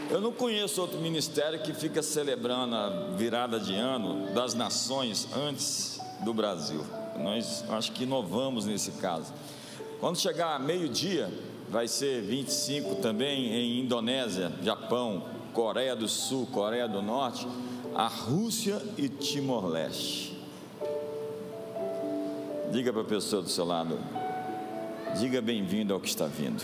Eu não conheço outro ministério que fica celebrando a virada de ano das nações antes do Brasil. Nós acho que inovamos nesse caso. Quando chegar meio-dia, vai ser 25 também em Indonésia, Japão, Coreia do Sul, Coreia do Norte, a Rússia e Timor-Leste. Diga para a pessoa do seu lado, diga bem-vindo ao que está vindo.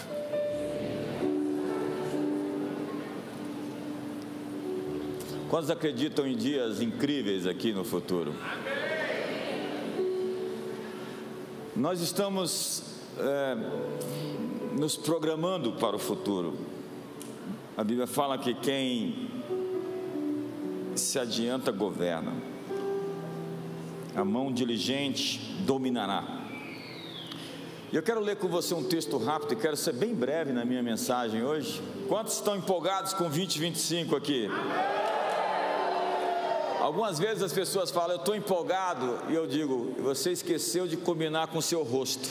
Quantos acreditam em dias incríveis aqui no futuro? Nós estamos nos programando para o futuro. A Bíblia fala que quem se adianta governa. A mão diligente dominará. E eu quero ler com você um texto rápido e quero ser bem breve na minha mensagem hoje. Quantos estão empolgados com 2025 aqui? Algumas vezes as pessoas falam, eu estou empolgado, e eu digo, você esqueceu de combinar com o seu rosto.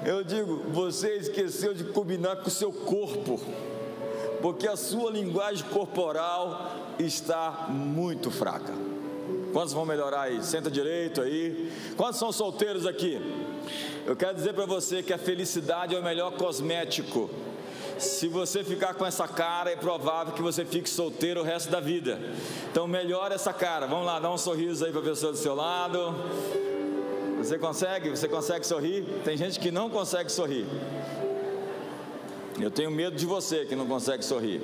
Eu digo, você esqueceu de combinar com o seu corpo, porque a sua linguagem corporal está muito fraca. Quantos vão melhorar aí? Senta direito aí. Quantos são solteiros aqui? Eu quero dizer para você que a felicidade é o melhor cosmético. Se você ficar com essa cara, é provável que você fique solteiro o resto da vida. Então melhora essa cara. Vamos lá, dá um sorriso aí para a pessoa do seu lado. Você consegue? Você consegue sorrir? Tem gente que não consegue sorrir. Eu tenho medo de você que não consegue sorrir.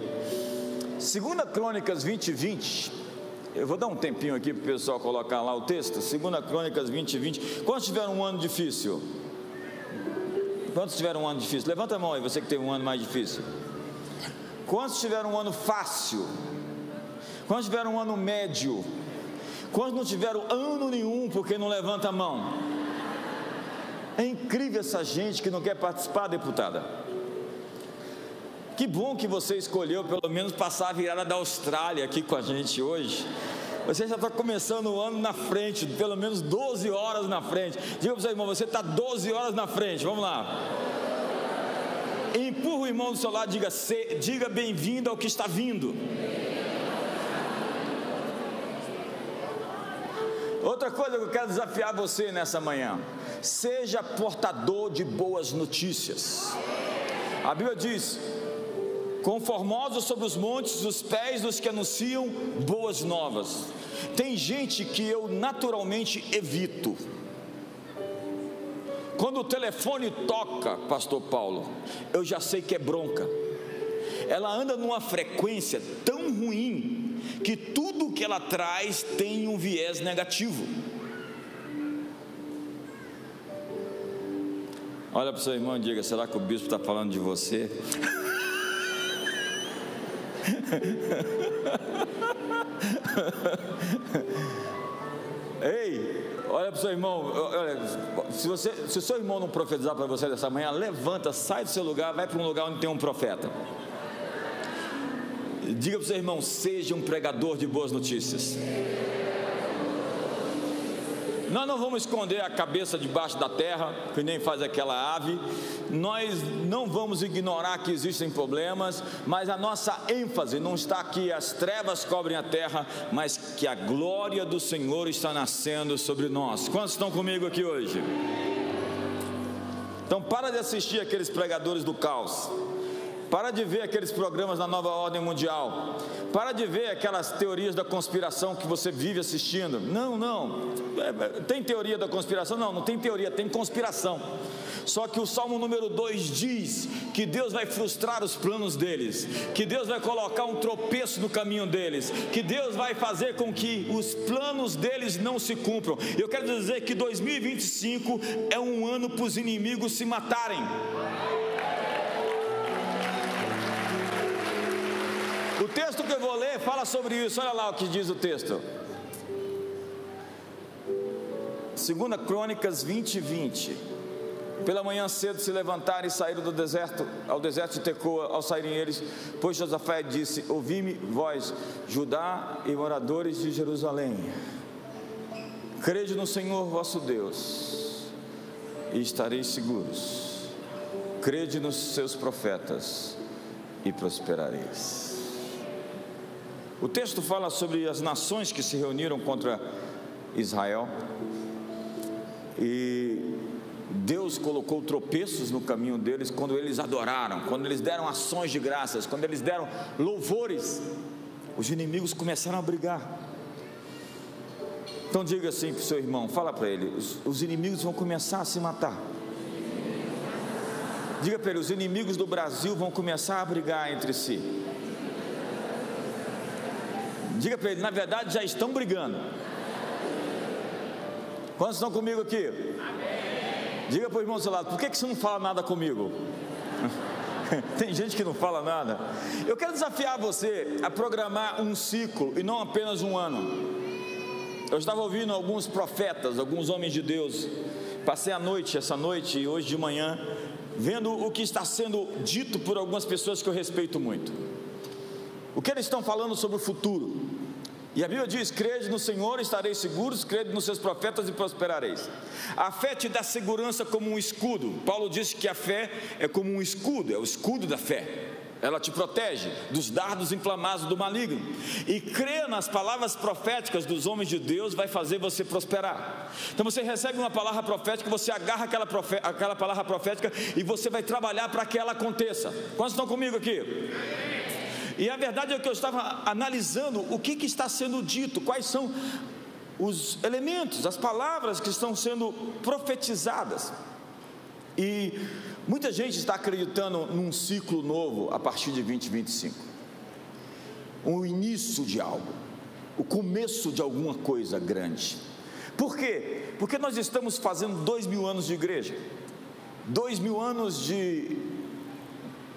2 Crônicas 20:20. Eu vou dar um tempinho aqui para o pessoal colocar lá o texto. 2 Crônicas 20:20. Quantos tiveram um ano difícil? Quantos tiveram um ano difícil? Levanta a mão aí, você que teve um ano mais difícil. Quantos tiveram um ano fácil? Quantos tiveram um ano médio? Quantos não tiveram ano nenhum porque não levanta a mão? É incrível essa gente que não quer participar, deputada. Que bom que você escolheu pelo menos passar a virada da Austrália aqui com a gente hoje. Você já está começando o ano na frente, pelo menos 12 horas na frente. Diga para o seu irmão, você está 12 horas na frente, vamos lá. Empurra o irmão do seu lado, diga bem-vindo ao que está vindo. Outra coisa que eu quero desafiar você nessa manhã: seja portador de boas notícias. A Bíblia diz: conformosos sobre os montes os pés dos que anunciam boas novas. Tem gente que eu naturalmente evito. Quando o telefone toca, pastor Paulo, eu já sei que é bronca. Ela anda numa frequência tão ruim que tudo que ela traz tem um viés negativo. Olha para o seu irmão e diga, será que o bispo está falando de você? Ei, olha para o seu irmão, olha, se o seu irmão não profetizar para você dessa manhã, levanta, sai do seu lugar, vai para um lugar onde tem um profeta. Diga para o seu irmão, seja um pregador de boas notícias. Nós não vamos esconder a cabeça debaixo da terra, que nem faz aquela ave. Nós não vamos ignorar que existem problemas, mas a nossa ênfase não está que as trevas cobrem a terra, mas que a glória do Senhor está nascendo sobre nós. Quantos estão comigo aqui hoje? Então para de assistir aqueles pregadores do caos. Para de ver aqueles programas da nova ordem mundial. Para de ver aquelas teorias da conspiração que você vive assistindo. Não. Tem teoria da conspiração? Não tem teoria, tem conspiração. Só que o Salmo número 2 diz que Deus vai frustrar os planos deles, que Deus vai colocar um tropeço no caminho deles, que Deus vai fazer com que os planos deles não se cumpram. Eu quero dizer que 2025 é um ano para os inimigos se matarem. O texto que eu vou ler fala sobre isso. Olha lá o que diz o texto. 2 Crônicas 20:20. Pela manhã cedo se levantaram e saíram do deserto, ao deserto de Tecoa. Ao saírem eles, pois Josafé disse: ouvi-me vós, Judá e moradores de Jerusalém, crede no Senhor vosso Deus e estareis seguros. crede nos seus profetas e prosperareis. O texto fala sobre as nações que se reuniram contra Israel, e Deus colocou tropeços no caminho deles quando eles adoraram, quando eles deram ações de graças, quando eles deram louvores. Os inimigos começaram a brigar. Então diga assim para o seu irmão, fala para ele: os inimigos vão começar a se matar. Diga para ele: os inimigos do Brasil vão começar a brigar entre si. Diga para ele: na verdade já estão brigando. Quantos estão comigo aqui? Amém. Diga para o irmão do seu lado: por que você não fala nada comigo? Tem gente que não fala nada. Eu quero desafiar você a programar um ciclo e não apenas um ano. Eu estava ouvindo alguns profetas, alguns homens de Deus. Passei essa noite e hoje de manhã vendo o que está sendo dito por algumas pessoas que eu respeito muito. O que eles estão falando sobre o futuro. E a Bíblia diz: crede no Senhor, estareis seguros, crede nos seus profetas e prosperareis. A fé te dá segurança como um escudo. Paulo disse que a fé é como um escudo, é o escudo da fé. Ela te protege dos dardos inflamados do maligno. E crer nas palavras proféticas dos homens de Deus vai fazer você prosperar. Então você recebe uma palavra profética, você agarra aquela palavra profética e você vai trabalhar para que ela aconteça. Quantos estão comigo aqui? E a verdade é que eu estava analisando o que está sendo dito, quais são os elementos, as palavras que estão sendo profetizadas. E muita gente está acreditando num ciclo novo a partir de 2025. O início de algo, o começo de alguma coisa grande. Por quê? Porque nós estamos fazendo 2000 anos de igreja, 2000 anos de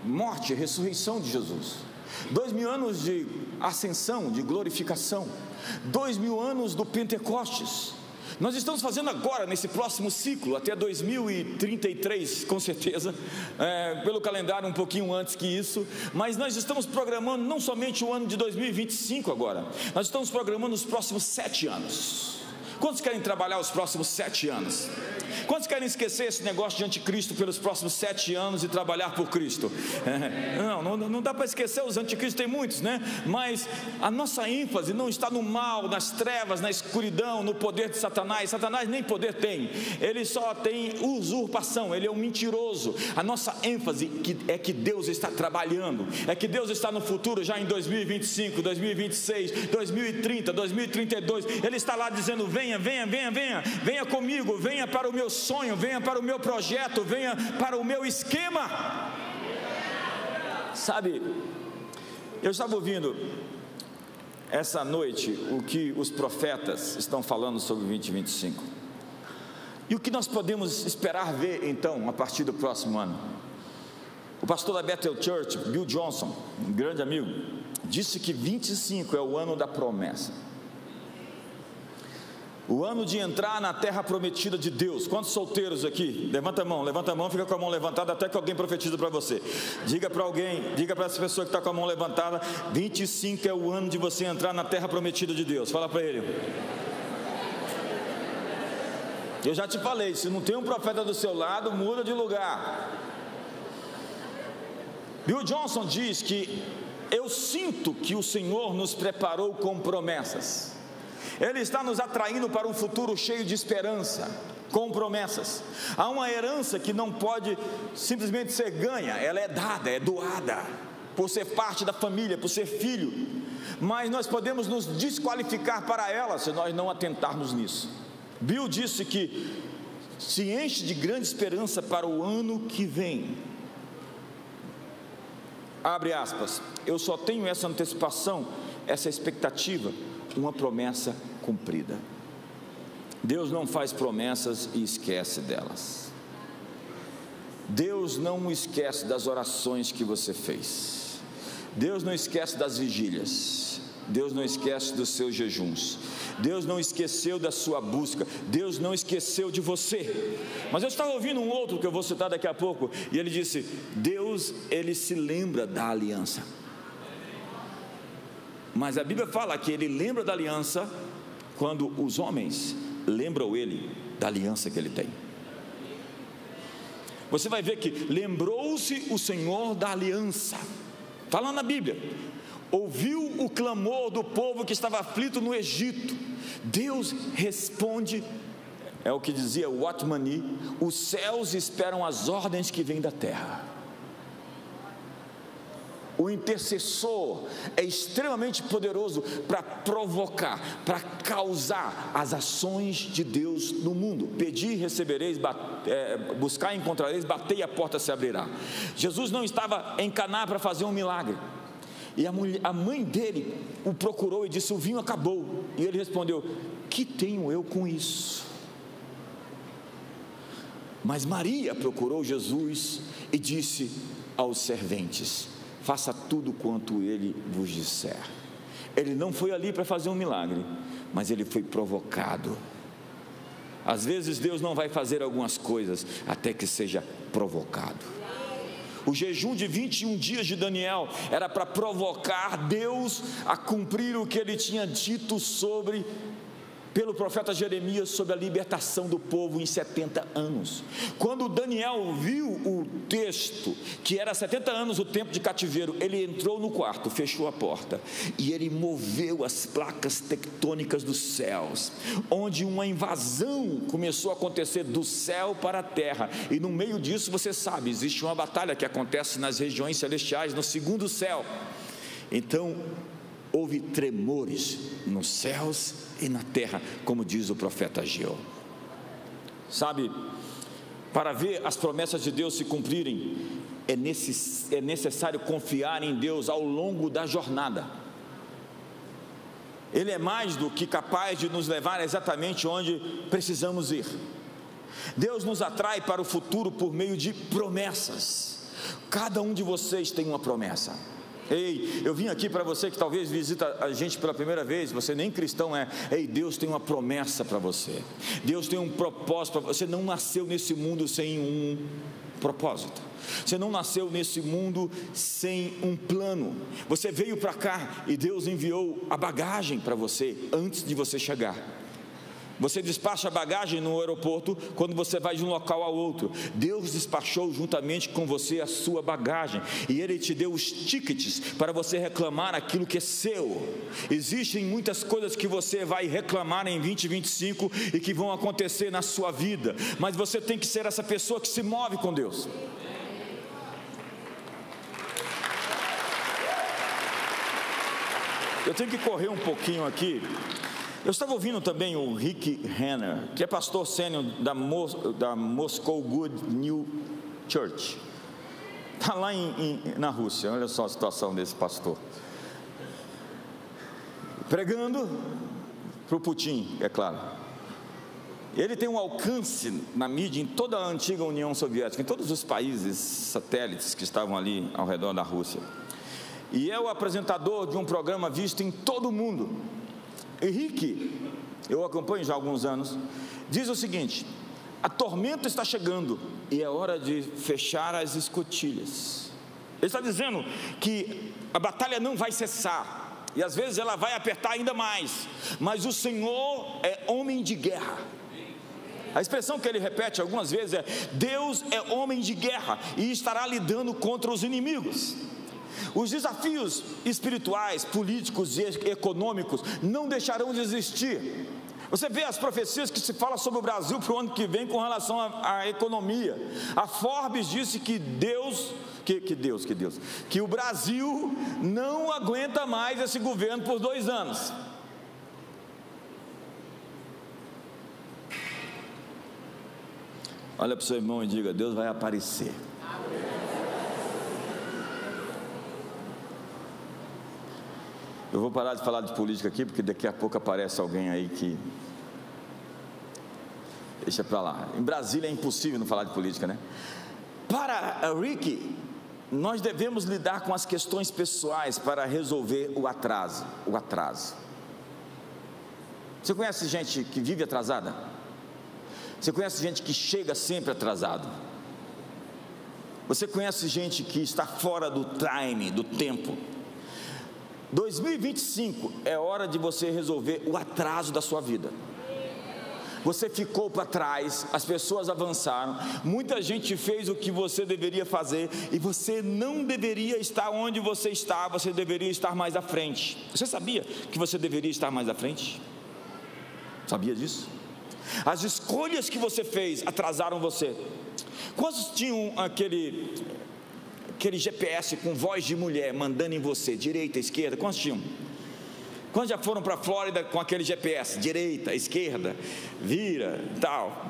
morte e ressurreição de Jesus, 2000 anos de ascensão, de glorificação, 2000 anos do Pentecostes. Nós estamos fazendo agora, nesse próximo ciclo, até 2033, com certeza, pelo calendário um pouquinho antes que isso, mas nós estamos programando não somente o ano de 2025 agora, nós estamos programando os próximos 7 anos. Quantos querem trabalhar os próximos 7 anos? Quantos querem esquecer esse negócio de anticristo pelos próximos 7 anos e trabalhar por Cristo? Não dá para esquecer, os anticristos tem muitos, né? Mas a nossa ênfase não está no mal, nas trevas, na escuridão, no poder de Satanás. Satanás nem poder tem, ele só tem usurpação, ele é um mentiroso. A nossa ênfase é que Deus está trabalhando, é que Deus está no futuro, já em 2025, 2026, 2030, 2032, Ele está lá dizendo: venha comigo, venha para o meu sonho, venha para o meu projeto, venha para o meu esquema. Sabe, eu estava ouvindo essa noite o que os profetas estão falando sobre 2025 e o que nós podemos esperar ver então a partir do próximo ano. O pastor da Bethel Church, Bill Johnson, um grande amigo, disse que 25 é o ano da promessa, o ano de entrar na terra prometida de Deus. Quantos solteiros aqui? Levanta a mão, fica com a mão levantada até que alguém profetiza para você. Diga para alguém, diga para essa pessoa que está com a mão levantada: 25 é o ano de você entrar na terra prometida de Deus. Fala para ele. Eu já te falei, se não tem um profeta do seu lado, muda de lugar. Bill Johnson diz que eu sinto que o Senhor nos preparou com promessas. Ele está nos atraindo para um futuro cheio de esperança, com promessas. Há uma herança que não pode simplesmente ser ganha, ela é dada, é doada, por ser parte da família, por ser filho. Mas nós podemos nos desqualificar para ela se nós não atentarmos nisso. Bill disse que se enche de grande esperança para o ano que vem. Abre aspas, eu só tenho essa antecipação, essa expectativa, uma promessa cumprida. Deus não faz promessas e esquece delas. Deus não esquece das orações que você fez. Deus não esquece das vigílias. Deus não esquece dos seus jejuns. Deus não esqueceu da sua busca. Deus não esqueceu de você. Mas eu estava ouvindo um outro que eu vou citar daqui a pouco, e ele disse: Deus, Ele se lembra da aliança. Mas a Bíblia fala que Ele lembra da aliança quando os homens lembram Ele da aliança que Ele tem. você vai ver que lembrou-se o Senhor da aliança, está lá na Bíblia, ouviu o clamor do povo que estava aflito no Egito. Deus responde, é o que dizia Watmani: os céus esperam as ordens que vêm da terra. O intercessor é extremamente poderoso para provocar, para causar as ações de Deus no mundo. Pedi e recebereis, buscar e encontrareis, batei e a porta se abrirá. Jesus não estava em Caná para fazer um milagre, e a mãe dele o procurou e disse: o vinho acabou. E ele respondeu: que tenho eu com isso? Mas Maria procurou Jesus e disse aos serventes: faça tudo quanto ele vos disser. Ele não foi ali para fazer um milagre, mas ele foi provocado. Às vezes Deus não vai fazer algumas coisas até que seja provocado. O jejum de 21 dias de Daniel era para provocar Deus a cumprir o que ele tinha dito pelo profeta Jeremias sobre a libertação do povo em 70 anos. Quando Daniel viu o texto, que era 70 anos o tempo de cativeiro, ele entrou no quarto, fechou a porta, e ele moveu as placas tectônicas dos céus, onde uma invasão começou a acontecer do céu para a terra. E no meio disso, você sabe, existe uma batalha que acontece nas regiões celestiais, no segundo céu. Então houve tremores nos céus e na terra, como diz o profeta Ageu. Sabe, para ver as promessas de Deus se cumprirem, é necessário confiar em Deus ao longo da jornada. Ele é mais do que capaz de nos levar exatamente onde precisamos ir. Deus nos atrai para o futuro por meio de promessas. Cada um de vocês tem uma promessa. Ei, eu vim aqui para você que talvez visita a gente pela primeira vez, você nem cristão é. Ei, Deus tem uma promessa para você. Deus tem um propósito para você. Você não nasceu nesse mundo sem um propósito. Você não nasceu nesse mundo sem um plano. Você veio para cá e Deus enviou a bagagem para você antes de você chegar. Você despacha a bagagem no aeroporto quando você vai de um local ao outro. Deus despachou juntamente com você a sua bagagem, e Ele te deu os tickets para você reclamar aquilo que é seu. Existem muitas coisas que você vai reclamar em 2025 e que vão acontecer na sua vida, mas você tem que ser essa pessoa que se move com Deus. Eu tenho que correr um pouquinho aqui. Eu estava ouvindo também o Rick Renner, que é pastor sênior da Moscow Good New Church. Está lá na Rússia. Olha só a situação desse pastor. Pregando para o Putin, é claro. Ele tem um alcance na mídia em toda a antiga União Soviética, em todos os países satélites que estavam ali ao redor da Rússia. E é o apresentador de um programa visto em todo o mundo. Henrique, eu acompanho já há alguns anos, diz o seguinte: a tormenta está chegando e é hora de fechar as escotilhas. Ele está dizendo que a batalha não vai cessar, e às vezes ela vai apertar ainda mais, mas o Senhor é homem de guerra. A expressão que ele repete algumas vezes é: Deus é homem de guerra e estará lidando contra os inimigos. Os desafios espirituais, políticos e econômicos não deixarão de existir. Você vê as profecias que se fala sobre o Brasil para o ano que vem com relação à economia. A Forbes disse que o Brasil não aguenta mais esse governo por 2 anos. Olha para o seu irmão e diga: Deus vai aparecer. Eu vou parar de falar de política aqui, porque daqui a pouco aparece alguém aí que... Deixa para lá. Em Brasília é impossível não falar de política, né? Para Rick, nós devemos lidar com as questões pessoais para resolver o atraso. Você conhece gente que vive atrasada? Você conhece gente que chega sempre atrasado? Você conhece gente que está fora do time, do tempo? 2025 é hora de você resolver o atraso da sua vida. Você ficou para trás, as pessoas avançaram, muita gente fez o que você deveria fazer, e você não deveria estar onde você está, você deveria estar mais à frente. Você sabia que você deveria estar mais à frente? Sabia disso? As escolhas que você fez atrasaram você. Quantos tinham aquele GPS com voz de mulher mandando em você, direita, esquerda? Quantos tinham? Quantos já foram para a Flórida com aquele GPS, direita, esquerda, vira, tal?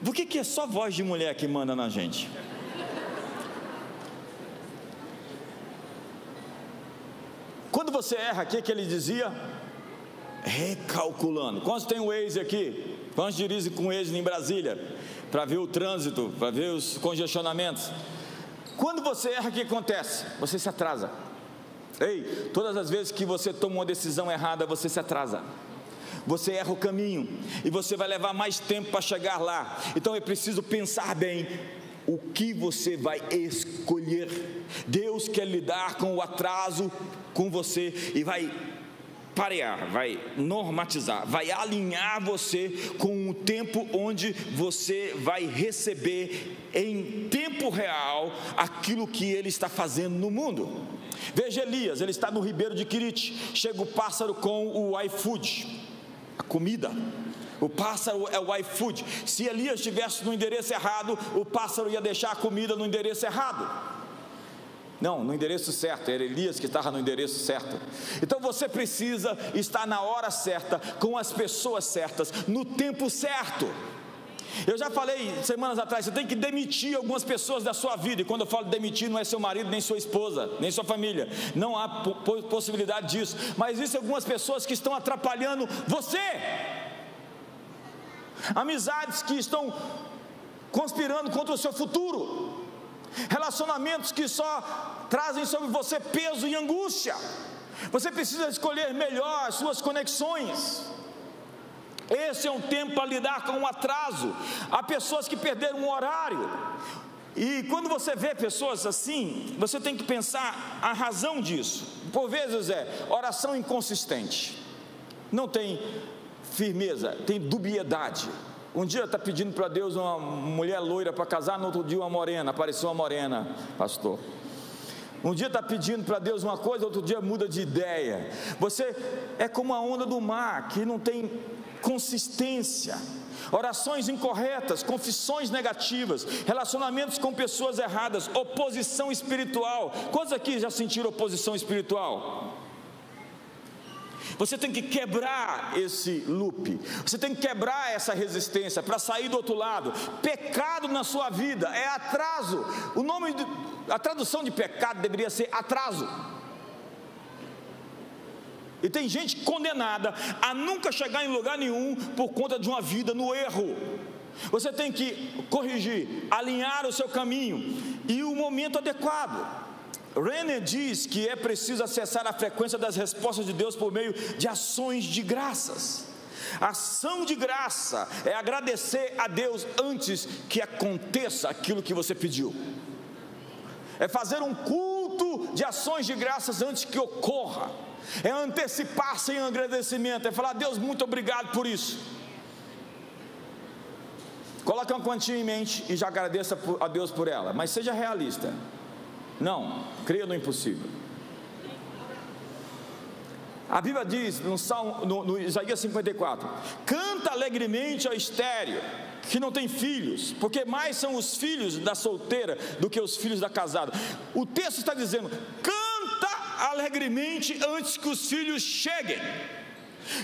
Por que é só voz de mulher que manda na gente? Quando você erra, o que ele dizia? Recalculando. Quantos tem o Waze aqui? Quantos dirigem com o Waze em Brasília? Para ver o trânsito, para ver os congestionamentos. Quando você erra, o que acontece? Você se atrasa. Ei, todas as vezes que você toma uma decisão errada, você se atrasa. Você erra o caminho e você vai levar mais tempo para chegar lá. Então é preciso pensar bem o que você vai escolher. Deus quer lidar com o atraso com você e vai parear, vai normatizar, vai alinhar você com o tempo onde você vai receber em tempo real aquilo que Ele está fazendo no mundo. Veja Elias, ele está no ribeiro de Querite, chega o pássaro com o iFood, a comida. O pássaro é o iFood. Se Elias estivesse no endereço errado, o pássaro ia deixar a comida no endereço errado. Não, no endereço certo, era Elias que estava no endereço certo. Então você precisa estar na hora certa, com as pessoas certas, no tempo certo. Eu já falei semanas atrás, você tem que demitir algumas pessoas da sua vida. E quando eu falo demitir, não é seu marido, nem sua esposa, nem sua família. Não há possibilidade disso. Mas existem algumas pessoas que estão atrapalhando você. Amizades que estão conspirando contra o seu futuro. Relacionamentos que só trazem sobre você peso e angústia. Você precisa escolher melhor as suas conexões. Esse é um tempo para lidar com o atraso. Há pessoas que perderam um horário. E quando você vê pessoas assim, você tem que pensar a razão disso. Por vezes oração inconsistente, não tem firmeza, tem dubiedade. Um dia está pedindo para Deus uma mulher loira para casar, no outro dia uma morena, apareceu uma morena, pastor. Um dia está pedindo para Deus uma coisa, outro dia muda de ideia. Você é como a onda do mar, que não tem consistência. Orações incorretas, confissões negativas, relacionamentos com pessoas erradas, oposição espiritual. Quantos aqui já sentiram oposição espiritual? Você tem que quebrar esse loop, você tem que quebrar essa resistência para sair do outro lado. Pecado na sua vida é atraso. A tradução de pecado deveria ser atraso. E tem gente condenada a nunca chegar em lugar nenhum por conta de uma vida no erro. Você tem que corrigir, alinhar o seu caminho e o momento adequado. Renner diz que é preciso acessar a frequência das respostas de Deus por meio de ações de graças. Ação de graça é agradecer a Deus antes que aconteça aquilo que você pediu. É fazer um culto de ações de graças antes que ocorra. É antecipar-se em agradecimento, é falar: Deus, muito obrigado por isso. Coloque uma quantia em mente e já agradeça a Deus por ela, mas seja realista. Não, creia no impossível. A Bíblia diz no Isaías 54: canta alegremente ao estéril que não tem filhos, porque mais são os filhos da solteira do que os filhos da casada. O texto está dizendo: canta alegremente antes que os filhos cheguem.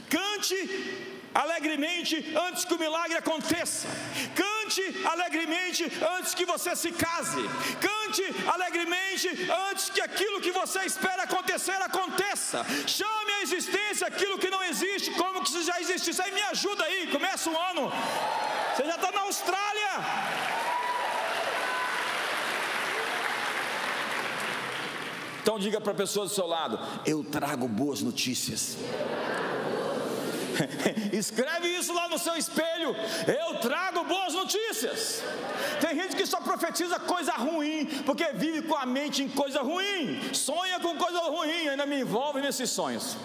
Cante alegremente antes que o milagre aconteça. Cante alegremente antes que você se case. Cante alegremente antes que aquilo que você espera acontecer aconteça. Chame à existência aquilo que não existe como que se já existisse. Aí me ajuda aí, começa o ano, você já está na Austrália. Então diga para a pessoa do seu lado: eu trago boas notícias. Escreve isso lá no seu espelho: eu trago boas notícias. Tem gente que só profetiza coisa ruim, porque vive com a mente em coisa ruim, sonha com coisa ruim, ainda me envolve nesses sonhos.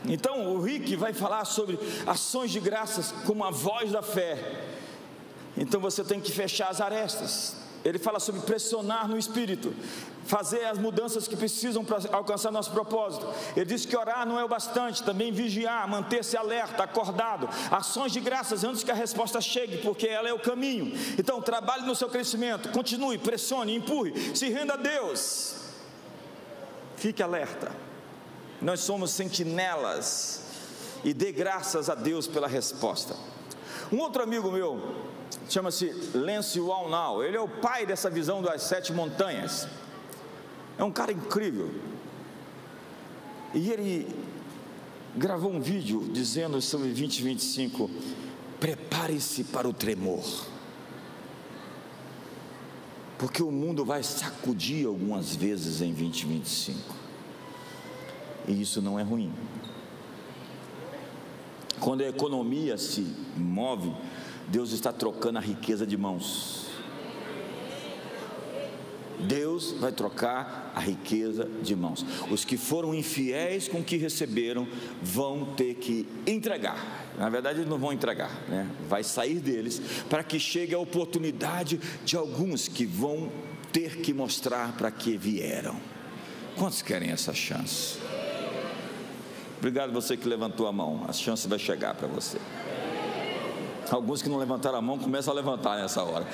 Então o Rick vai falar sobre ações de graças como a voz da fé. Então você tem que fechar as arestas. Ele fala sobre pressionar no espírito, fazer as mudanças que precisam para alcançar nosso propósito. Ele diz que orar não é o bastante, também vigiar, manter-se alerta, acordado, ações de graças antes que a resposta chegue, porque ela é o caminho. Então trabalhe no seu crescimento, continue, pressione, empurre, se renda a Deus, fique alerta. Nós somos sentinelas e dê graças a Deus pela resposta. Um outro amigo meu chama-se Lance Wallnau. Ele é o pai dessa visão das 7 montanhas. É um cara incrível. E ele gravou um vídeo dizendo sobre 2025: prepare-se para o tremor, porque o mundo vai sacudir algumas vezes em 2025. E isso não é ruim. Quando a economia se move, Deus está trocando a riqueza de mãos. Deus vai trocar a riqueza de mãos. Os que foram infiéis com o que receberam vão ter que entregar. Na verdade eles não vão entregar, né? Vai sair deles, para que chegue a oportunidade de alguns que vão ter que mostrar para que vieram. Quantos querem essa chance? Obrigado você que levantou a mão. A chance vai chegar para você. Alguns que não levantaram a mão começam a levantar nessa hora.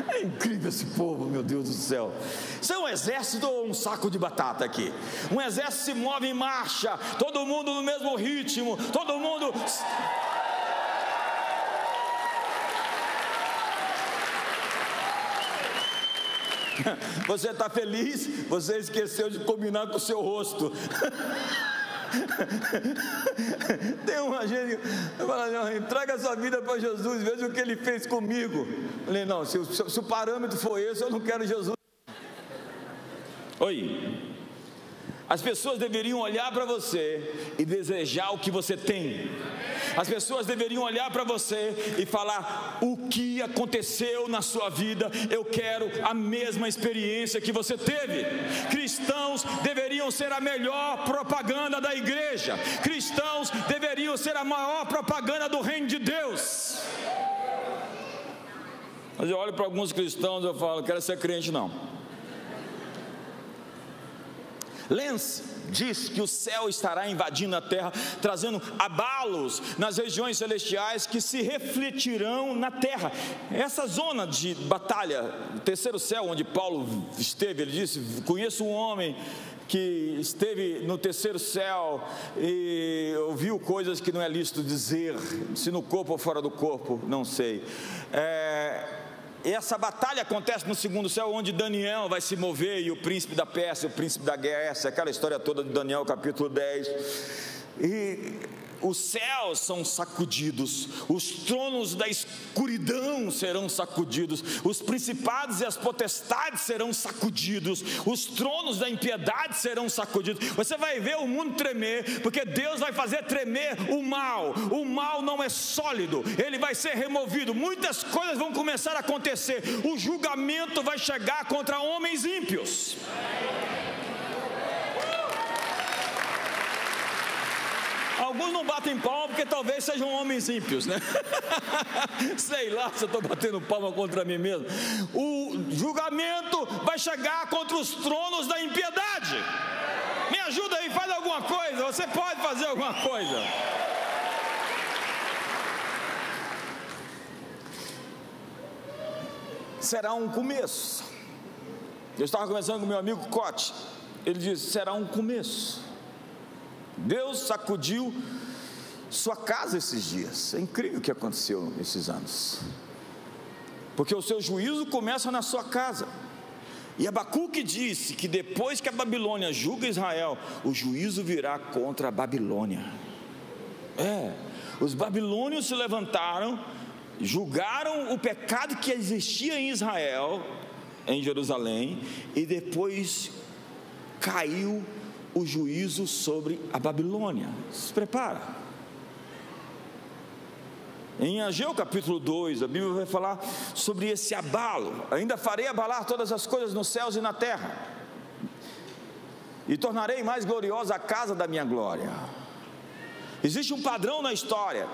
É incrível esse povo, meu Deus do céu. Isso é um exército ou um saco de batata aqui? Um exército se move em marcha, todo mundo no mesmo ritmo, todo mundo... Você está feliz? Você esqueceu de combinar com o seu rosto. Tem uma gente que fala: entrega a sua vida para Jesus, veja o que Ele fez comigo. Eu falei: não, se o parâmetro for esse, eu não quero Jesus. Oi. As pessoas deveriam olhar para você e desejar o que você tem. As pessoas deveriam olhar para você e falar: o que aconteceu na sua vida, eu quero a mesma experiência que você teve. Cristãos deveriam ser a melhor propaganda da igreja. Cristãos deveriam ser a maior propaganda do reino de Deus. Mas eu olho para alguns cristãos e eu falo: quero ser crente não. Lance diz que o céu estará invadindo a terra, trazendo abalos nas regiões celestiais que se refletirão na terra. Essa zona de batalha, o terceiro céu onde Paulo esteve, ele disse: conheço um homem que esteve no terceiro céu e ouviu coisas que não é lícito dizer, se no corpo ou fora do corpo, não sei. Essa batalha acontece no segundo céu, onde Daniel vai se mover, e o príncipe da Pérsia, o príncipe da Grécia, aquela história toda de Daniel capítulo 10. E os céus são sacudidos, os tronos da escuridão serão sacudidos, os principados e as potestades serão sacudidos, os tronos da impiedade serão sacudidos. Você vai ver o mundo tremer, porque Deus vai fazer tremer o mal. O mal não é sólido, ele vai ser removido. Muitas coisas vão começar a acontecer. O julgamento vai chegar contra homens ímpios. Alguns não batem palma porque talvez sejam homens ímpios, né? Sei lá se eu estou batendo palma contra mim mesmo. O julgamento vai chegar contra os tronos da impiedade. Me ajuda aí, faz alguma coisa. Você pode fazer alguma coisa. Será um começo. Eu estava conversando com meu amigo Cote. Ele disse: será um começo. Deus sacudiu sua casa esses dias. É incrível o que aconteceu esses anos, porque o seu juízo começa na sua casa. E Abacuque disse que depois que a Babilônia julga Israel, o juízo virá contra a Babilônia. Os babilônios se levantaram, julgaram o pecado que existia em Israel, em Jerusalém, e depois caiu o juízo sobre a Babilônia. Se prepara. Em Ageu capítulo 2, a Bíblia vai falar sobre esse abalo. Ainda farei abalar todas as coisas nos céus e na terra. e tornarei mais gloriosa a casa da minha glória. Existe um padrão na história,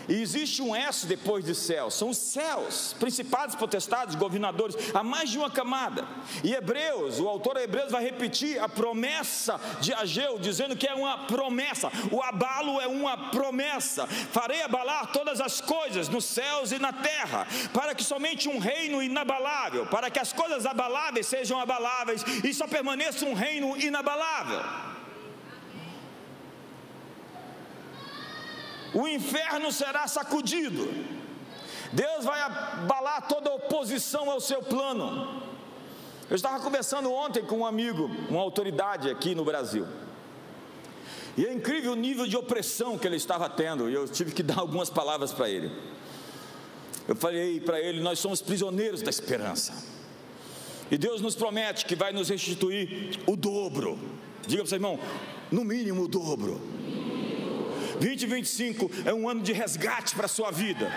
e existe um S depois de céus. São os céus, principados, potestades, governadores, há mais de uma camada. E Hebreus, o autor de Hebreus vai repetir a promessa de Ageu, dizendo que é uma promessa. O abalo é uma promessa. Farei abalar todas as coisas nos céus e na terra, para que somente um reino inabalável, para que as coisas abaláveis sejam abaláveis e só permaneça um reino inabalável. O inferno será sacudido. Deus vai abalar toda oposição ao seu plano. Eu estava conversando ontem com um amigo, uma autoridade aqui no Brasil, e é incrível o nível de opressão que ele estava tendo, e eu tive que dar algumas palavras para ele. Eu falei para ele: nós somos prisioneiros da esperança, e Deus nos promete que vai nos restituir o dobro. Diga para o seu irmão: no mínimo o dobro. 2025 é um ano de resgate para a sua vida,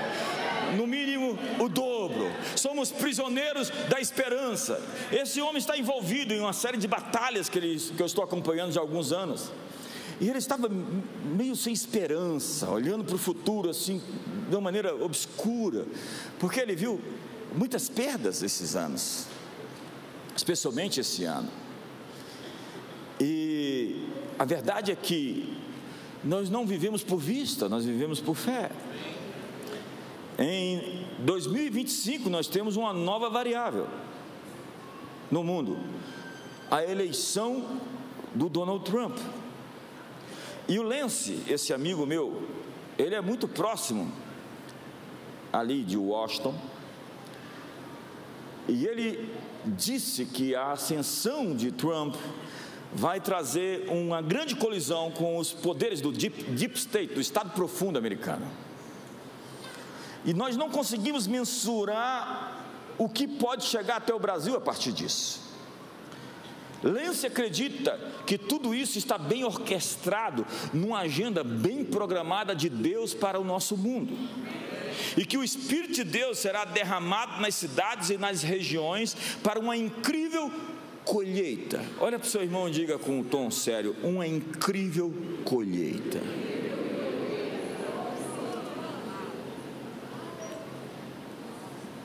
no mínimo o dobro. Somos prisioneiros da esperança. Esse homem está envolvido em uma série de batalhas que eu estou acompanhando já há alguns anos, e ele estava meio sem esperança, olhando para o futuro assim, de uma maneira obscura, porque ele viu muitas perdas esses anos, especialmente esse ano. E a verdade é que nós não vivemos por vista, nós vivemos por fé. Em 2025 nós temos uma nova variável no mundo: a eleição do Donald Trump. E o Lance, esse amigo meu, ele é muito próximo ali de Washington, e ele disse que a ascensão de Trump vai trazer uma grande colisão com os poderes do Deep State, do Estado profundo americano. E nós não conseguimos mensurar o que pode chegar até o Brasil a partir disso. Lance acredita que tudo isso está bem orquestrado, numa agenda bem programada de Deus para o nosso mundo, e que o Espírito de Deus será derramado nas cidades e nas regiões para uma incrível colheita. Olha para o seu irmão e diga com um tom sério: uma incrível colheita.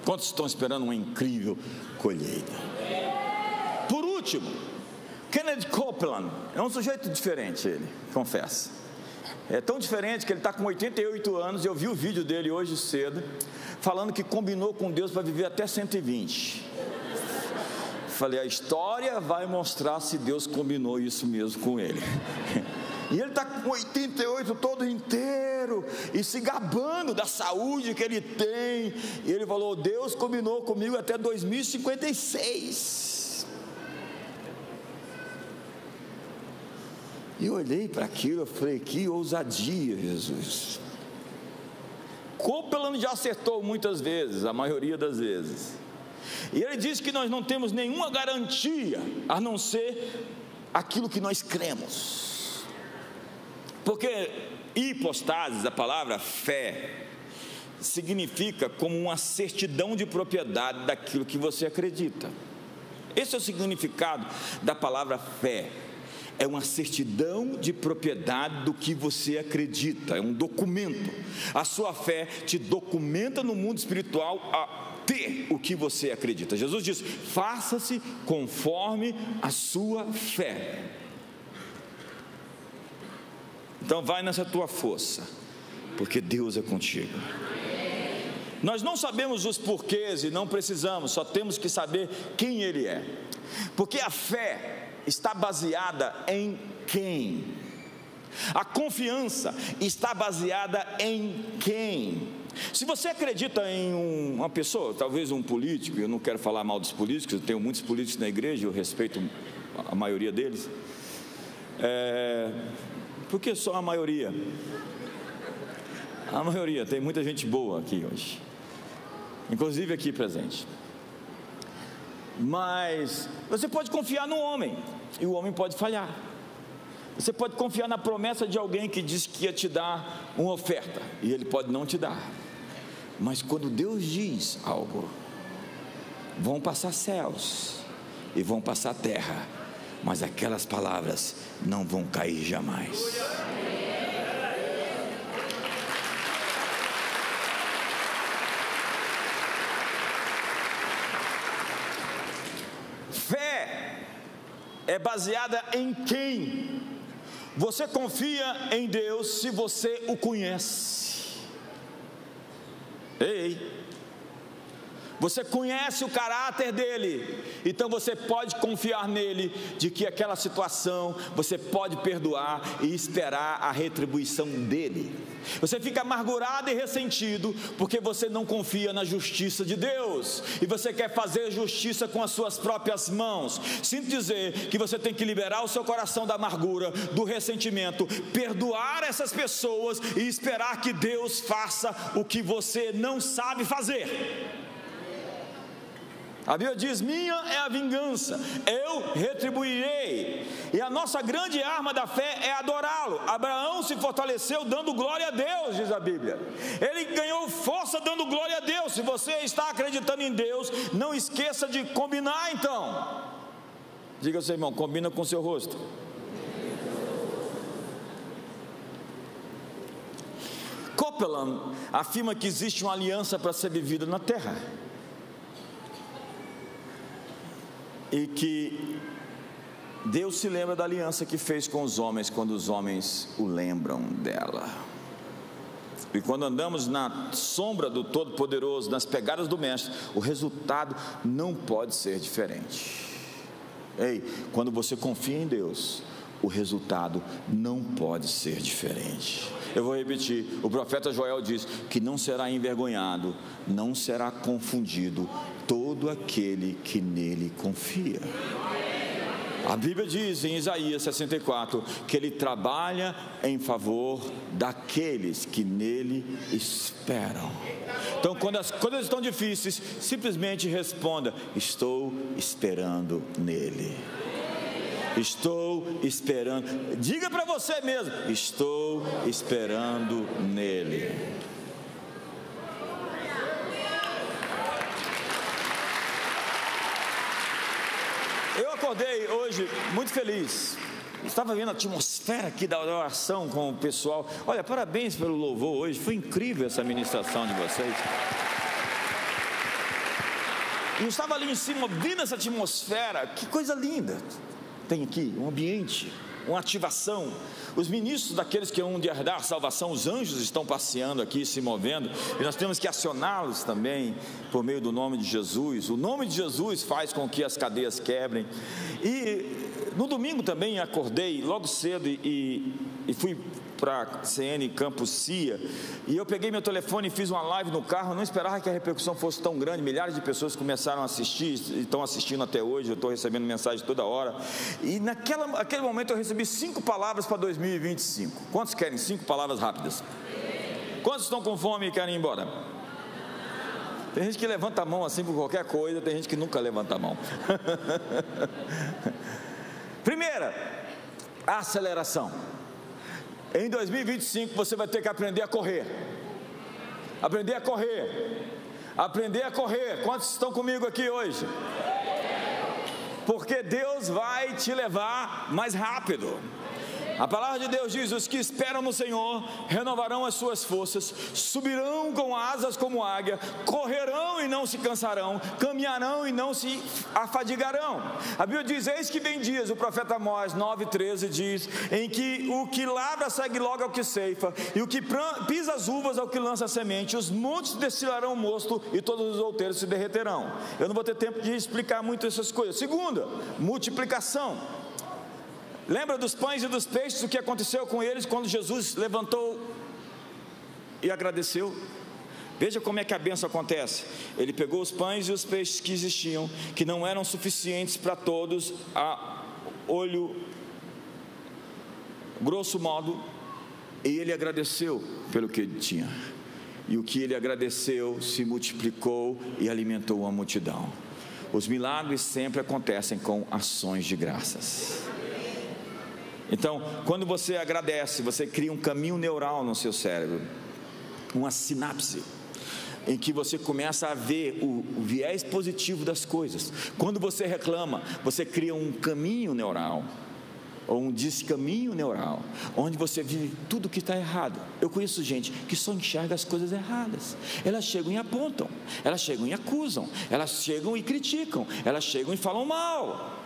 Quantos estão esperando uma incrível colheita? Por último, Kenneth Copeland é um sujeito diferente, ele, confessa. É tão diferente que ele está com 88 anos, e eu vi o vídeo dele hoje cedo, falando que combinou com Deus para viver até 120. Falei: a história vai mostrar se Deus combinou isso mesmo com ele. E ele está com 88 todo inteiro, e se gabando da saúde que ele tem. E ele falou: Deus combinou comigo até 2056. E eu olhei para aquilo, eu falei: que ousadia, Jesus. Copeland já acertou muitas vezes, a maioria das vezes. E ele diz que nós não temos nenhuma garantia a não ser aquilo que nós cremos. Porque hipostasis, a palavra fé, significa como uma certidão de propriedade daquilo que você acredita. Esse é o significado da palavra fé. É uma certidão de propriedade do que você acredita, é um documento. A sua fé te documenta no mundo espiritual a ter o que você acredita. Jesus diz: faça-se conforme a sua fé. Então vai nessa tua força, porque Deus é contigo. Nós não sabemos os porquês e não precisamos, só temos que saber quem Ele é. Porque a fé está baseada em quem? A confiança está baseada em quem? Se você acredita em uma pessoa, talvez um político, eu não quero falar mal dos políticos, eu tenho muitos políticos na igreja, eu respeito a maioria deles, porque só a maioria? A maioria, tem muita gente boa aqui hoje, inclusive aqui presente. Mas você pode confiar no homem, e o homem pode falhar. Você pode confiar na promessa de alguém que disse que ia te dar uma oferta, e ele pode não te dar. Mas quando Deus diz algo, vão passar céus e vão passar terra, mas aquelas palavras não vão cair jamais. Fé é baseada em quem? Você confia em Deus se você o conhece. Ei, você conhece o caráter dele, então você pode confiar nele, de que aquela situação você pode perdoar e esperar a retribuição dele. Você fica amargurado e ressentido porque você não confia na justiça de Deus, e você quer fazer justiça com as suas próprias mãos. Sinto dizer que você tem que liberar o seu coração da amargura, do ressentimento, perdoar essas pessoas e esperar que Deus faça o que você não sabe fazer. A Bíblia diz: minha é a vingança, eu retribuirei. E a nossa grande arma da fé é adorá-lo. Abraão se fortaleceu dando glória a Deus, diz a Bíblia. Ele ganhou força dando glória a Deus. Se você está acreditando em Deus, não esqueça de combinar então. Diga ao seu irmão: combina com o seu rosto. Copeland afirma que existe uma aliança para ser vivida na terra, e que Deus se lembra da aliança que fez com os homens, quando os homens o lembram dela. E quando andamos na sombra do Todo-Poderoso, nas pegadas do Mestre, o resultado não pode ser diferente. Ei, quando você confia em Deus, o resultado não pode ser diferente. Eu vou repetir: o profeta Joel diz que não será envergonhado, não será confundido todo aquele que nele confia. A Bíblia diz em Isaías 64 que ele trabalha em favor daqueles que nele esperam. Então, quando as coisas estão difíceis, simplesmente responda: estou esperando nele. Estou esperando. Diga para você mesmo: estou esperando nele. Eu acordei hoje muito feliz. Estava vendo a atmosfera aqui da oração com o pessoal. Olha, parabéns pelo louvor hoje. Foi incrível essa ministração de vocês. E eu estava ali em cima, vendo essa atmosfera. Que coisa linda tem aqui, um ambiente, uma ativação. Os ministros daqueles que hão de herdar a salvação, os anjos estão passeando aqui, se movendo, e nós temos que acioná-los também por meio do nome de Jesus. O nome de Jesus faz com que as cadeias quebrem. E no domingo também acordei logo cedo e fui para a CN Campus CIA, e eu peguei meu telefone e fiz uma live no carro. Não esperava que a repercussão fosse tão grande. Milhares de pessoas começaram a assistir, e estão assistindo até hoje. Eu estou recebendo mensagem toda hora, e naquele momento eu recebi 5 palavras para 2025. Quantos querem 5 palavras rápidas? Quantos estão com fome e querem ir embora? Tem gente que levanta a mão assim por qualquer coisa, tem gente que nunca levanta a mão. Primeira, a aceleração. Em 2025 você vai ter que aprender a correr. Aprender a correr. Aprender a correr. Quantos estão comigo aqui hoje? Porque Deus vai te levar mais rápido. A palavra de Deus diz: os que esperam no Senhor renovarão as suas forças, subirão com asas como águia, correrão e não se cansarão, caminharão e não se afadigarão. A Bíblia diz: eis que vem dias, o profeta Amós 9,13 diz, em que o que lavra segue logo ao que ceifa, e o que pisa as uvas ao que lança a semente. Os montes destilarão mosto e todos os outeiros se derreterão. Eu não vou ter tempo de explicar muito essas coisas. Segunda, multiplicação. Lembra dos pães e dos peixes, o que aconteceu com eles quando Jesus levantou e agradeceu? Veja como é que a bênção acontece. Ele pegou os pães e os peixes que existiam, que não eram suficientes para todos, a olho grosso modo, e ele agradeceu pelo que ele tinha. E o que ele agradeceu se multiplicou e alimentou uma multidão. Os milagres sempre acontecem com ações de graças. Então, quando você agradece, você cria um caminho neural no seu cérebro, uma sinapse. em que você começa a ver o viés positivo das coisas. Quando você reclama, você cria um caminho neural, ou um descaminho neural, onde você vive tudo que está errado. Eu conheço gente que só enxerga as coisas erradas. Elas chegam e apontam, elas chegam e acusam, elas chegam e criticam, elas chegam e falam mal.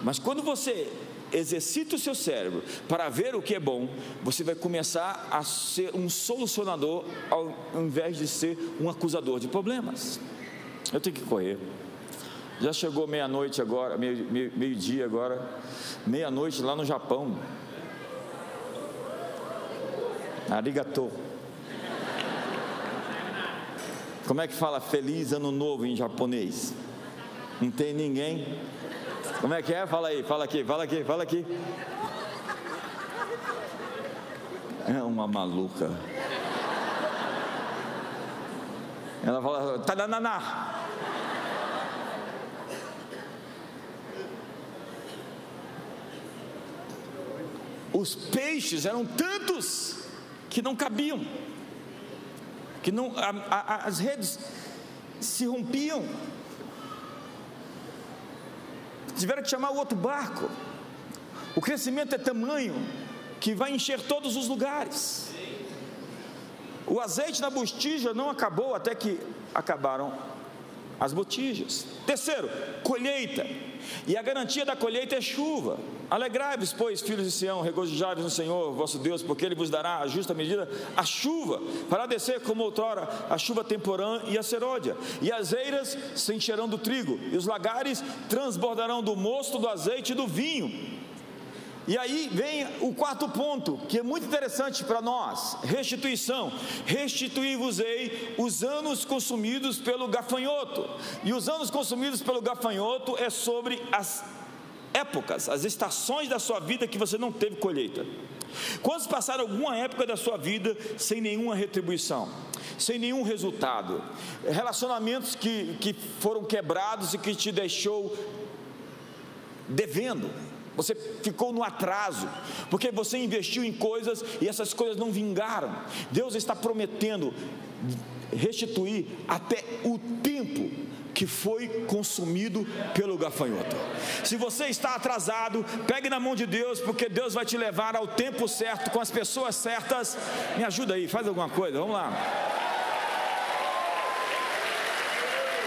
Mas quando você exercita o seu cérebro para ver o que é bom, você vai começar a ser um solucionador ao invés de ser um acusador de problemas. Eu tenho que correr. Já chegou meia-noite agora, meio-dia agora, meia-noite lá no Japão. Arigato. Como é que fala feliz ano novo em japonês? Não tem ninguém? Como é que é? Fala aí, fala aqui, fala aqui, fala aqui. É uma maluca. Ela fala, tadananá. Os peixes eram tantos que não cabiam, que não, as redes se rompiam. Tiveram que chamar o outro barco. O crescimento é tamanho que vai encher todos os lugares. O azeite na botija não acabou até que acabaram as botijas. Terceiro, colheita. E a garantia da colheita é chuva. Alegrai-vos, pois, filhos de Sião, regozijai-vos no Senhor vosso Deus, porque Ele vos dará a justa medida, a chuva, para descer como outrora a chuva temporã e a serôdia. E as eiras se encherão do trigo, e os lagares transbordarão do mosto, do azeite e do vinho. E aí vem o quarto ponto, que é muito interessante para nós: restituição. Restituí-vos-ei os anos consumidos pelo gafanhoto. E os anos consumidos pelo gafanhoto é sobre as épocas, as estações da sua vida que você não teve colheita. Quantos passaram alguma época da sua vida sem nenhuma retribuição, sem nenhum resultado? Relacionamentos que foram quebrados e que te deixou devendo. Você ficou no atraso, porque você investiu em coisas e essas coisas não vingaram. Deus está prometendo restituir até o tempo que foi consumido pelo gafanhoto. Se você está atrasado, pegue na mão de Deus, porque Deus vai te levar ao tempo certo, com as pessoas certas. Me ajuda aí, faz alguma coisa, vamos lá.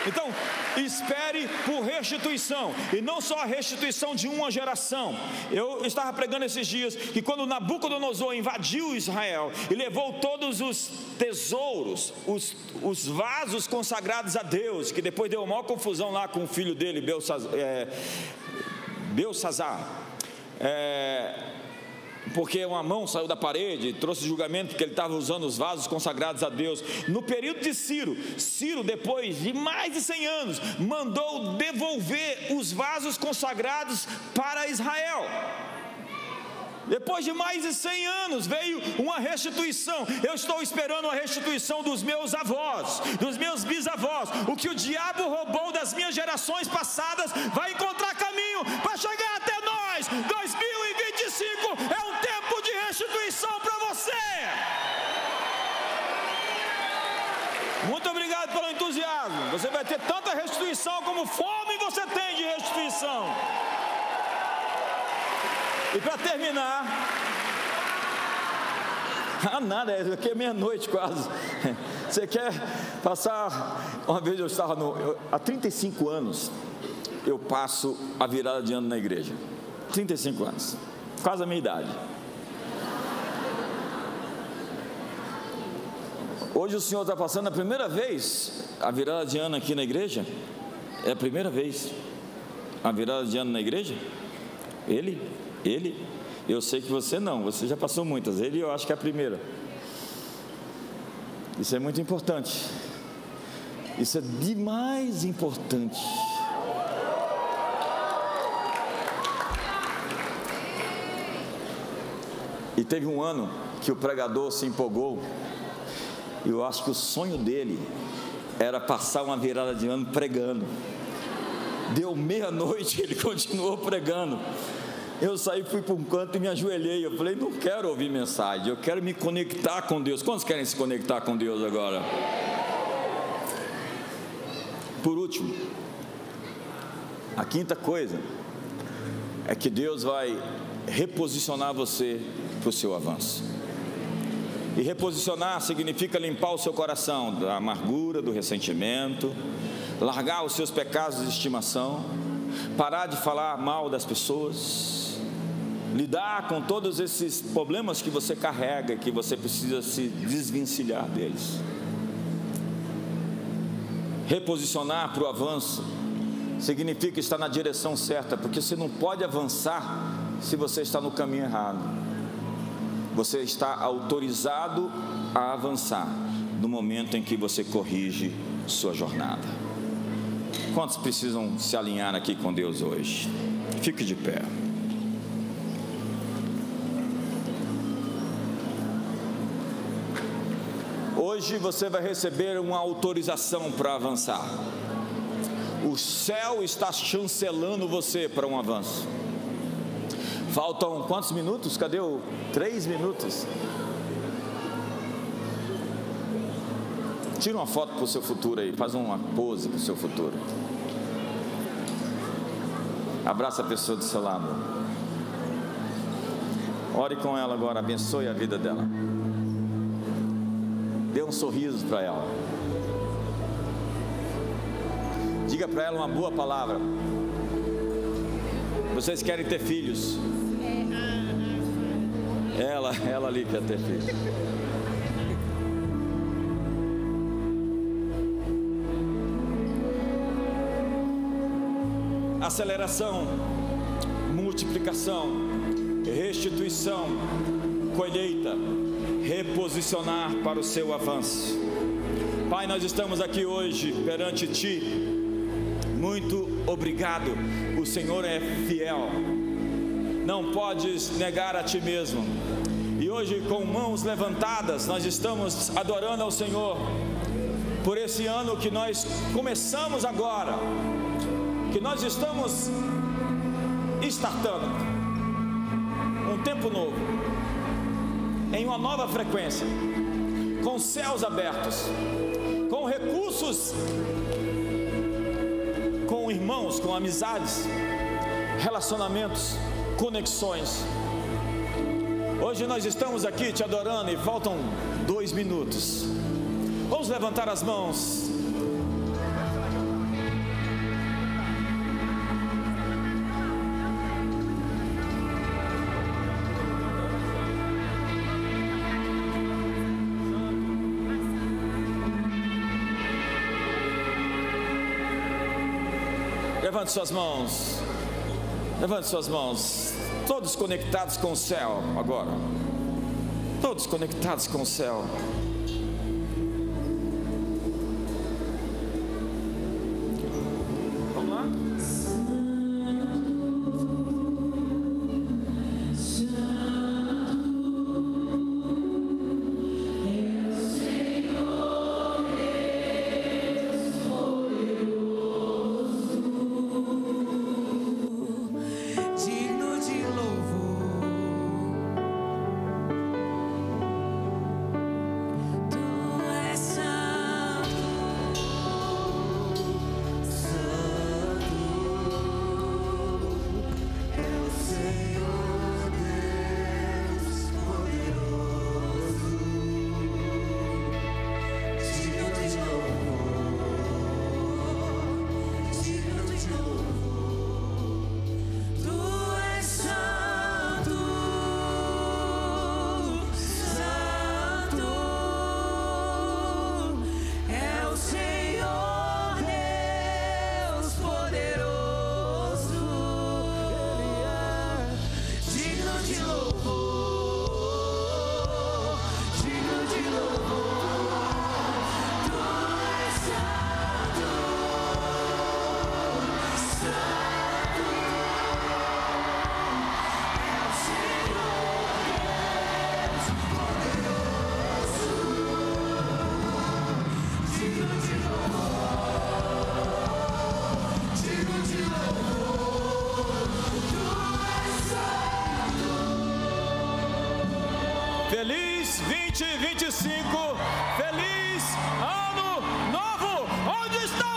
Então, espere por restituição, e não só a restituição de uma geração. Eu estava pregando esses dias que quando Nabucodonosor invadiu Israel e levou todos os tesouros, os vasos consagrados a Deus, que depois deu uma maior confusão lá com o filho dele, Belsazar, porque uma mão saiu da parede, trouxe julgamento porque ele estava usando os vasos consagrados a Deus. No período de Ciro, depois de mais de 100 anos, mandou devolver os vasos consagrados para Israel. Depois de mais de 100 anos veio uma restituição. Eu estou esperando a restituição dos meus avós, dos meus bisavós. O que o diabo roubou das minhas gerações passadas vai encontrar caminho para chegar até nós. 2025 é um tempo de restituição para você. Muito obrigado pelo entusiasmo. Você vai ter tanta restituição como fome você tem de restituição. E para terminar, nada, aqui é meia-noite quase. Você quer passar? Uma vez eu estava há 35 anos, eu passo a virada de ano na igreja. 35 anos, quase a minha idade. Hoje o senhor está passando a primeira vez a virada de ano aqui na igreja? É a primeira vez a virada de ano na igreja? Ele, eu sei que você não, você já passou muitas. Ele, eu acho que é a primeira. Isso é muito importante. Isso é demais importante. E teve um ano que o pregador se empolgou. E eu acho que o sonho dele era passar uma virada de ano pregando. Deu meia-noite, ele continuou pregando. Eu saí, fui para um canto e me ajoelhei. Eu falei, não quero ouvir mensagem, eu quero me conectar com Deus. Quantos querem se conectar com Deus agora? Por último, a quinta coisa é que Deus vai reposicionar você para o seu avanço. E reposicionar significa limpar o seu coração da amargura, do ressentimento, largar os seus pecados de estimação, parar de falar mal das pessoas, lidar com todos esses problemas que você carrega, que você precisa se desvencilhar deles. Reposicionar para o avanço significa estar na direção certa, porque você não pode avançar se você está no caminho errado. Você está autorizado a avançar no momento em que você corrige sua jornada. Quantos precisam se alinhar aqui com Deus hoje? Fique de pé. Hoje você vai receber uma autorização para avançar. O céu está chancelando você para um avanço. Faltam quantos minutos? Cadê o 3 minutos? Tira uma foto para o seu futuro aí, faz uma pose para o seu futuro. Abraça a pessoa do seu lado. Ore com ela agora, abençoe a vida dela. Dê um sorriso para ela. Diga para ela uma boa palavra. Vocês querem ter filhos? Ela ali quer ter filhos. Aceleração, multiplicação, restituição, colheita, reposicionar para o seu avanço. Pai, nós estamos aqui hoje perante Ti. Muito obrigado. O Senhor é fiel. Não podes negar a Ti mesmo. E hoje, com mãos levantadas, nós estamos adorando ao Senhor por esse ano que nós começamos agora, que nós estamos startando um tempo novo, em uma nova frequência, com céus abertos, com recursos, com irmãos, com amizades, relacionamentos, conexões. Hoje nós estamos aqui te adorando e faltam 2 minutos. Vamos levantar as mãos. Levante suas mãos. Levante suas mãos. Todos conectados com o céu agora. Todos conectados com o céu. Vamos lá? Feliz 2025, feliz ano novo. Onde está